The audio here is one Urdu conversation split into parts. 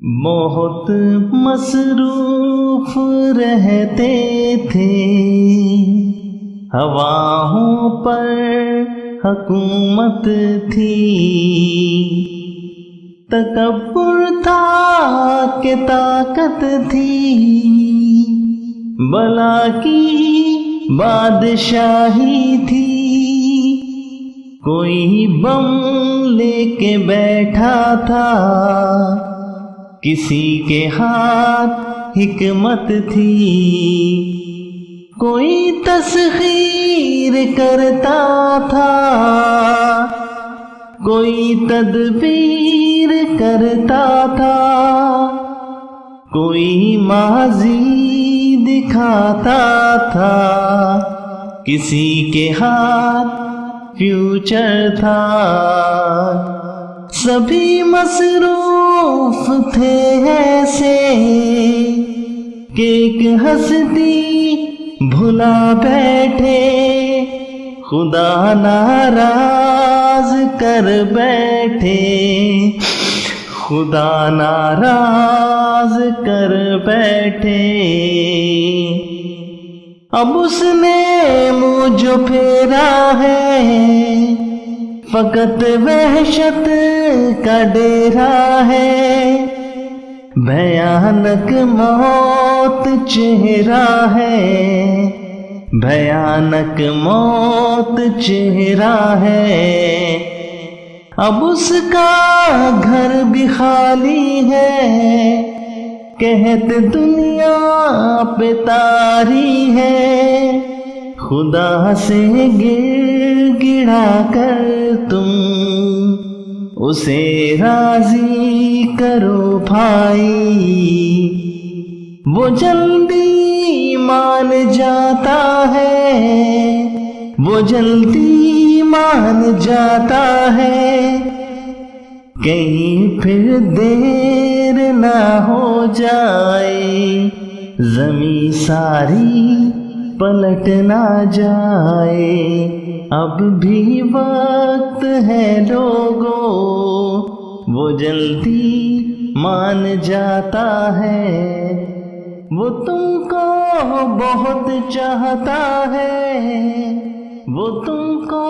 بہت مصروف رہتے تھے، ہواؤں پر حکومت تھی، تکبر تھا کہ طاقت تھی، بلا کی بادشاہی تھی، کوئی بم لے کے بیٹھا تھا، کسی کے ہاتھ حکمت تھی، کوئی تسخیر کرتا تھا، کوئی تدبیر کرتا تھا، کوئی ماضی دکھاتا تھا، کسی کے ہاتھ فیوچر تھا، سبھی مصروف تھے ایسے کہ ایک ہستی بھلا بیٹھے، خدا ناراض کر بیٹھے، خدا ناراض کر بیٹھے۔ اب اس نے منہ جو پھیرا ہے، فقط وحشت کا ڈیرا ہے، بھیانک موت چہرہ ہے، بھیانک موت چہرہ ہے، اب اس کا گھر بھی خالی ہے، قحط دنیا پہ طاری ہے، خدا سے گر گڑا کر تم اسے راضی کرو بھائی، وہ جلدی مان جاتا ہے، وہ جلدی مان جاتا ہے، کہیں پھر دیر نہ ہو جائے، زمین ساری پلٹ نہ جائے، اب بھی وقت ہے لوگو، وہ جلدی مان جاتا ہے، وہ تم کو بہت چاہتا ہے، وہ تم کو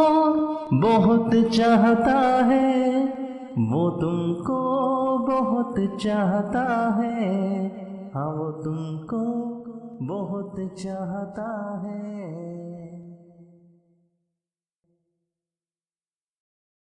بہت چاہتا ہے، وہ تم کو بہت چاہتا ہے، ہاں وہ تم کو بہت چاہتا ہے۔